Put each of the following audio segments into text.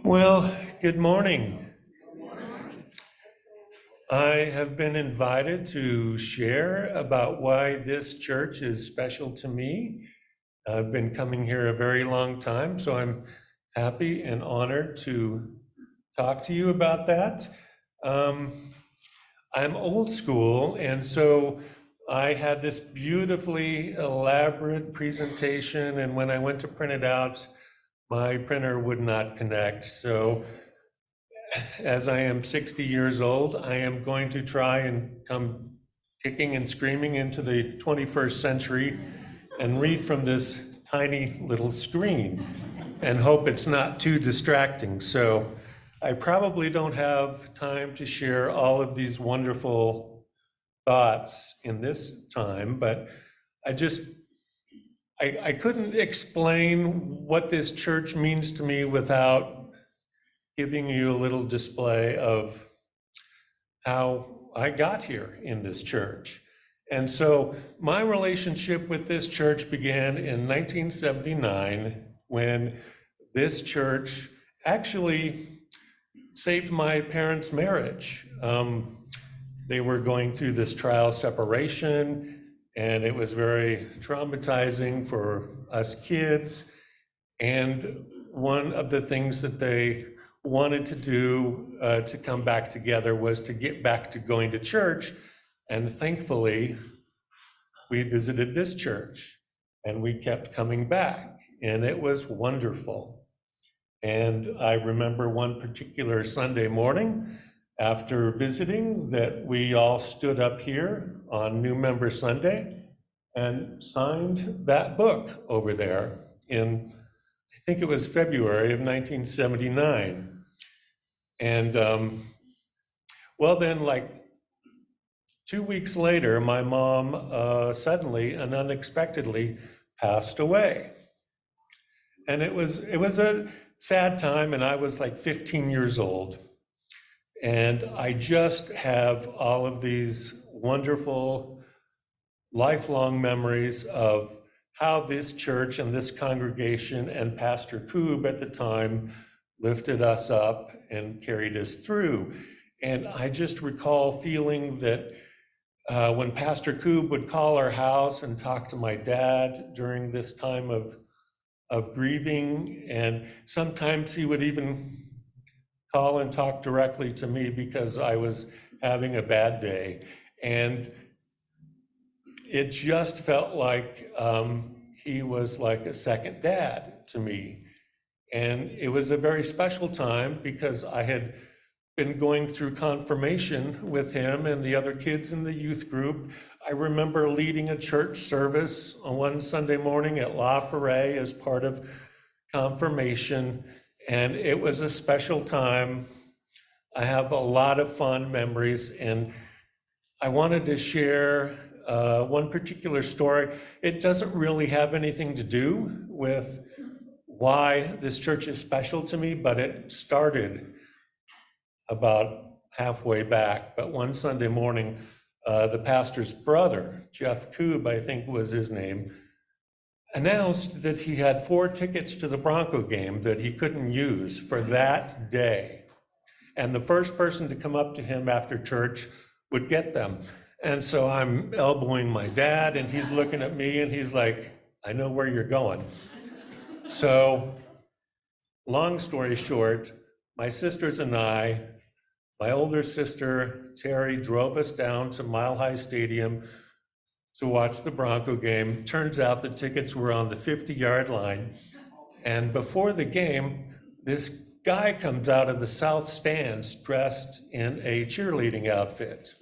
Well, good morning. I have been invited to share about why this church is special to me. I've been coming here a very long time, so I'm happy and honored to talk to you about that. I'm old school, and so I had this beautifully elaborate presentation, and when I went to print it out, my printer would not connect. So as I am 60 years old, I am going to try and come kicking and screaming into the 21st century and read from this tiny little screen and hope it's not too distracting. So I probably don't have time to share all of these wonderful thoughts in this time, but I couldn't explain what this church means to me without giving you a little display of how I got here in this church. And so my relationship with this church began in 1979 when this church actually saved my parents' marriage. They were going through this trial separation, and it was very traumatizing for us kids. And one of the things that they wanted to do to come back together was to get back to going to church. And thankfully, we visited this church and we kept coming back, and it was wonderful. And I remember one particular Sunday morning after visiting that we all stood up here on New Member Sunday and signed that book over there in, I think it was February of 1979. And well, then, like 2 weeks later, my mom suddenly and unexpectedly passed away. And it was a sad time, and I was like 15 years old. And I just have all of these wonderful lifelong memories of how this church and this congregation and Pastor Koob at the time lifted us up and carried us through. And I just recall feeling that when Pastor Koob would call our house and talk to my dad during this time of grieving, and sometimes he would even call and talk directly to me because I was having a bad day. And it just felt like he was like a second dad to me. And it was a very special time because I had been going through confirmation with him and the other kids in the youth group. I remember leading a church service on one Sunday morning at La Ferret as part of confirmation, and it was a special time. I have a lot of fond memories, and I wanted to share one particular story. It doesn't really have anything to do with why this church is special to me, but it started about halfway back. But one Sunday morning, the pastor's brother, Jeff Koob, I think was his name, announced that he had 4 tickets to the Bronco game that he couldn't use for that day. And the first person to come up to him after church would get them. And so I'm elbowing my dad, and he's looking at me, and he's like, I know where you're going. So long story short, my sisters and I, my older sister, Terry, drove us down to Mile High Stadium to watch the Bronco game. Turns out the tickets were on the 50-yard line. And before the game, this guy comes out of the south stands dressed in a cheerleading outfit.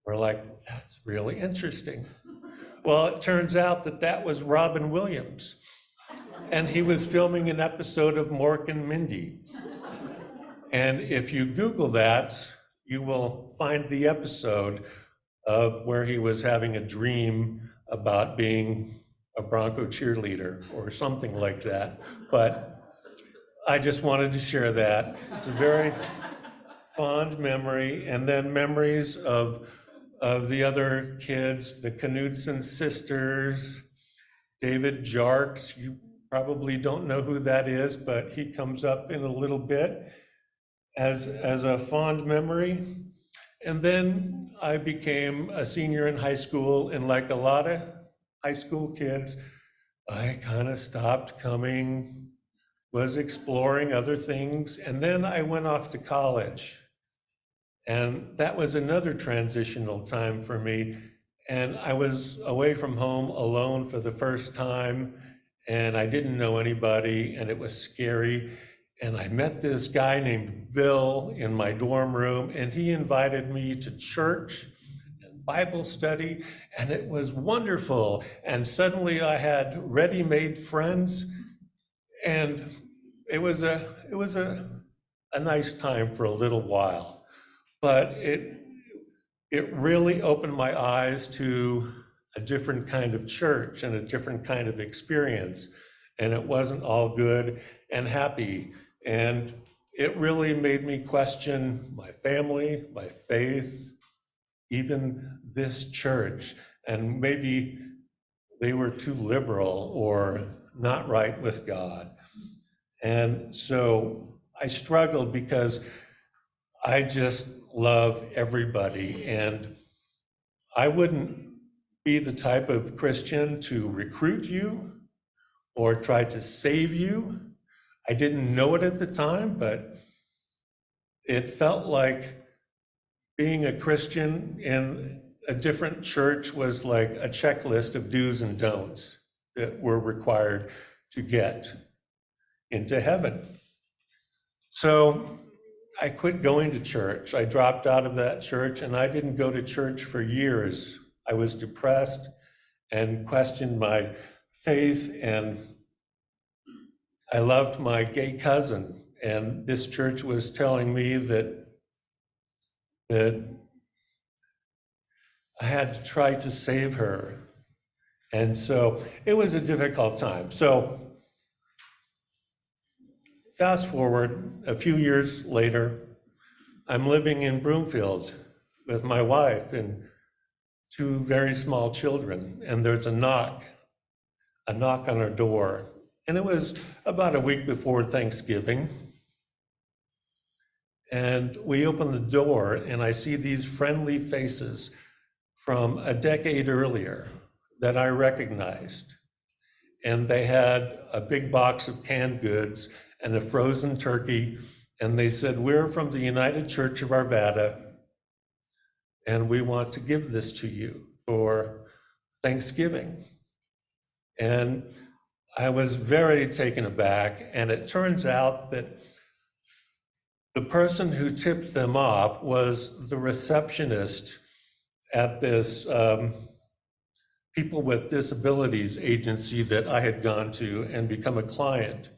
We're like, that's really interesting. Well, it turns out that that was Robin Williams. And he was filming an episode of Mork and Mindy. And if you Google that, you will find the episode of where he was having a dream about being a Bronco cheerleader or something like that. But I just wanted to share that. It's a very fond memory. And then memories of the other kids, the Knudsen sisters, David Jarks. You probably don't know who that is, but he comes up in a little bit as a fond memory. And then I became a senior in high school, and like a lot of high school kids, I kind of stopped coming, was exploring other things, and then I went off to college. And that was another transitional time for me. And I was away from home alone for the first time, and I didn't know anybody, and it was scary. And I met this guy named Bill in my dorm room, and he invited me to church and Bible study, and it was wonderful. And suddenly I had ready-made friends, and it was a nice time for a little while. But it really opened my eyes to a different kind of church and a different kind of experience. And it wasn't all good and happy. And it really made me question my family, my faith, even this church. And maybe they were too liberal or not right with God. And so I struggled because I just love everybody, and I wouldn't be the type of Christian to recruit you or try to save you. I didn't know it at the time, but it felt like being a Christian in a different church was like a checklist of do's and don'ts that were required to get into heaven. So I quit going to church. I dropped out of that church, and I didn't go to church for years. I was depressed and questioned my faith, and I loved my gay cousin, and this church was telling me that I had to try to save her. And so it was a difficult time. So fast forward a few years later, I'm living in Broomfield with my wife and two very small children, and there's a knock on our door. And it was about a week before Thanksgiving. And we open the door, and I see these friendly faces from a decade earlier that I recognized. And they had a big box of canned goods and a frozen turkey. And they said, "We're from the United Church of Arvada, and we want to give this to you for Thanksgiving." And I was very taken aback. And it turns out that the person who tipped them off was the receptionist at this people with disabilities agency that I had gone to and become a client.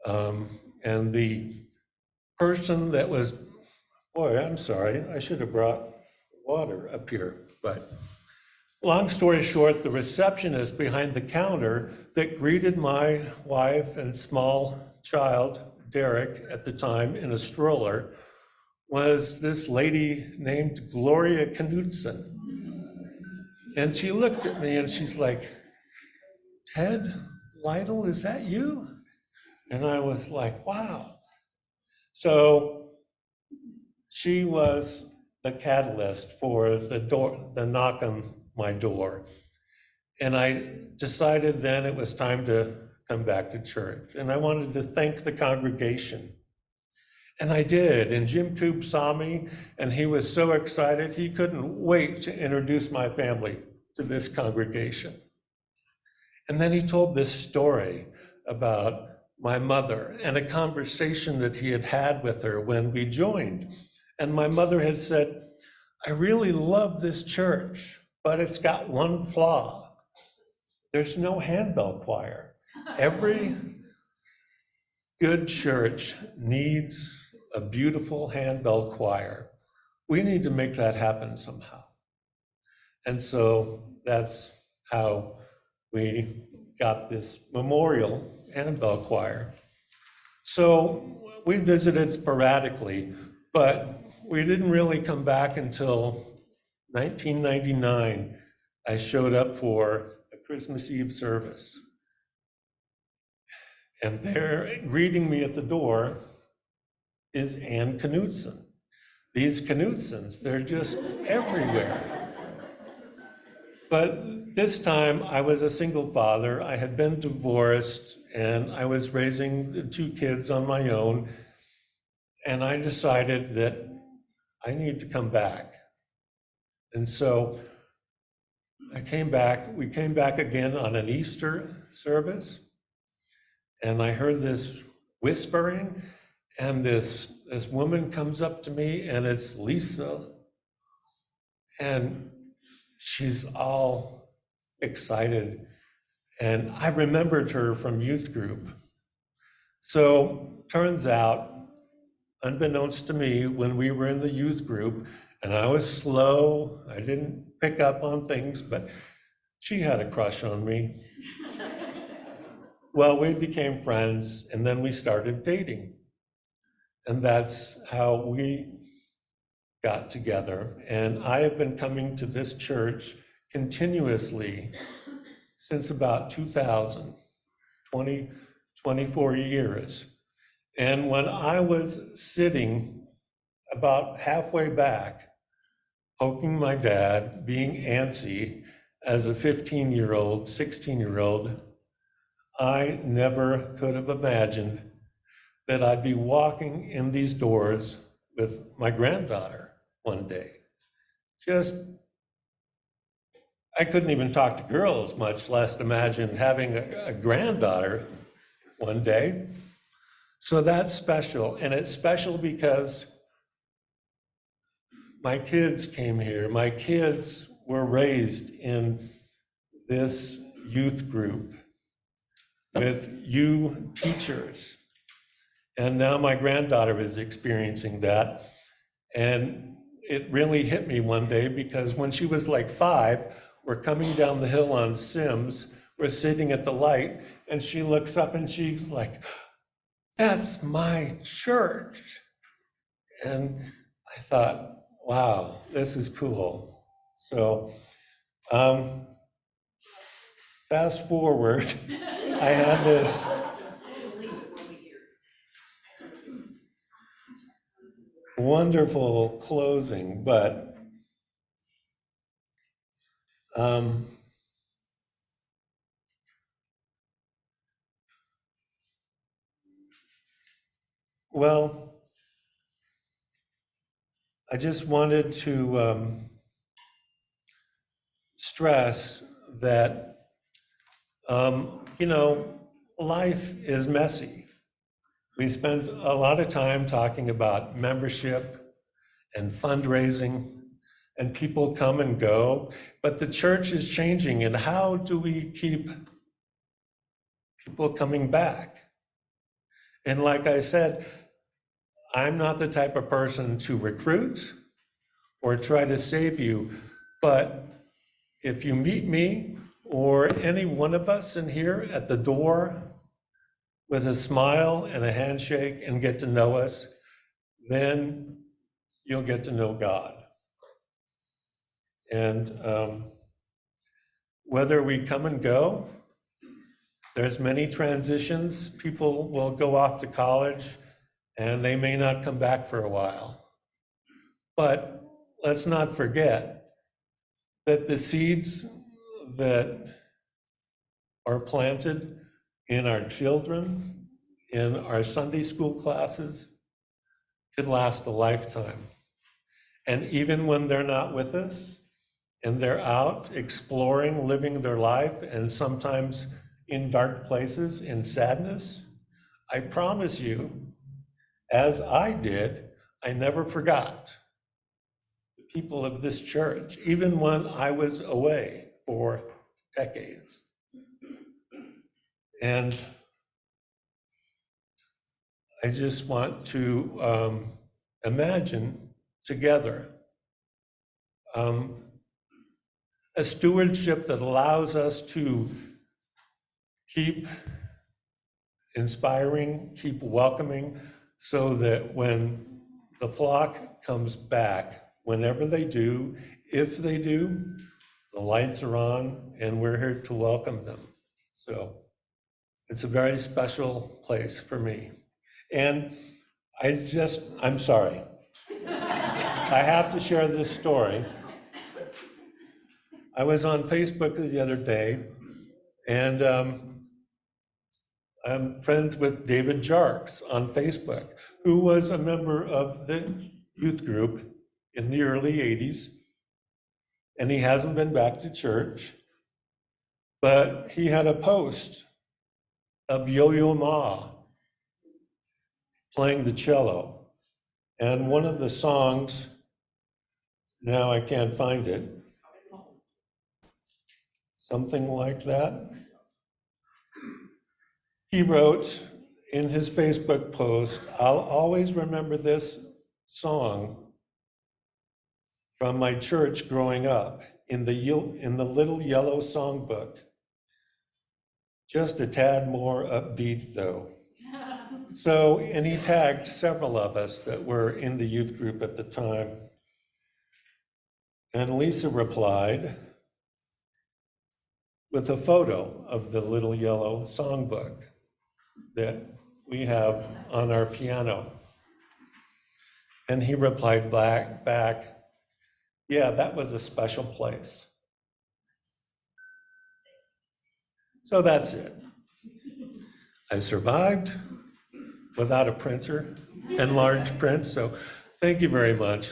And the person that was, boy, I'm sorry, I should have brought water up here. But long story short, the receptionist behind the counter that greeted my wife and small child, Derek, at the time in a stroller, was this lady named Gloria Knudsen. And she looked at me and she's like, "Ted Lytle, is that you?" And I was like, wow. So she was the catalyst for the knock on my door. And I decided then it was time to come back to church. And I wanted to thank the congregation. And I did. And Jim Coop saw me, and he was so excited, he couldn't wait to introduce my family to this congregation. And then he told this story about my mother and a conversation that he had had with her when we joined. And my mother had said, "I really love this church, but it's got one flaw. There's no handbell choir. Every good church needs a beautiful handbell choir. We need to make that happen somehow." And so that's how we got this memorial handbell choir. So we visited sporadically, but we didn't really come back until 1999. I showed up for a Christmas Eve service. And there, greeting me at the door, is Ann Knutson. These Knutsons, they're just everywhere. But this time I was a single father. I had been divorced and I was raising 2 kids on my own. And I decided that I need to come back. And so we came back again on an Easter service. And I heard this whispering, and this woman comes up to me, and it's Lisa. And she's all excited. And I remembered her from youth group. So turns out, unbeknownst to me, when we were in the youth group, and I was slow, I didn't pick up on things, but she had a crush on me. Well, we became friends, and then we started dating. And that's how we got together. And I have been coming to this church continuously since about 2000, 24 years. And when I was sitting about halfway back, poking my dad, being antsy as a 15-year-old, 16-year-old, I never could have imagined that I'd be walking in these doors with my granddaughter one day. I couldn't even talk to girls, much less imagine having a granddaughter one day. So that's special, and it's special because my kids came here. My kids were raised in this youth group with you teachers. And now my granddaughter is experiencing that. And it really hit me one day because when she was like 5, we're coming down the hill on Sims, we're sitting at the light, and she looks up and she's like, "That's my church." And I thought, wow, this is cool. So fast forward, I had this wonderful closing, but well, I just wanted to stress that, life is messy. We spend a lot of time talking about membership and fundraising, and people come and go, but the church is changing, and how do we keep people coming back? And like I said, I'm not the type of person to recruit or try to save you, but if you meet me or any one of us in here at the door with a smile and a handshake and get to know us, then you'll get to know God. And whether we come and go, there's many transitions. People will go off to college and they may not come back for a while. But let's not forget that the seeds that are planted in our children, in our Sunday school classes, could last a lifetime. And even when they're not with us and they're out exploring, living their life, and sometimes in dark places, in sadness, I promise you, as I did, I never forgot the people of this church, even when I was away for decades. And I just want to imagine together a stewardship that allows us to keep inspiring, keep welcoming, so that when the flock comes back, whenever they do, if they do, the lights are on and we're here to welcome them. So It's a very special place for me. And I'm sorry. I have to share this story. I was on Facebook the other day, and I'm friends with David Jarks on Facebook, who was a member of the youth group in the early 80s. And he hasn't been back to church, but he had a post of Yo-Yo Ma playing the cello. And one of the songs, now I can't find it, something like that. He wrote in his Facebook post, "I'll always remember this song from my church growing up in the little yellow songbook. Just a tad more upbeat though." So, and he tagged several of us that were in the youth group at the time. And Lisa replied with a photo of the little yellow songbook that we have on our piano. And he replied back, "Yeah, that was a special place." So that's it. I survived without a printer and large print, so thank you very much.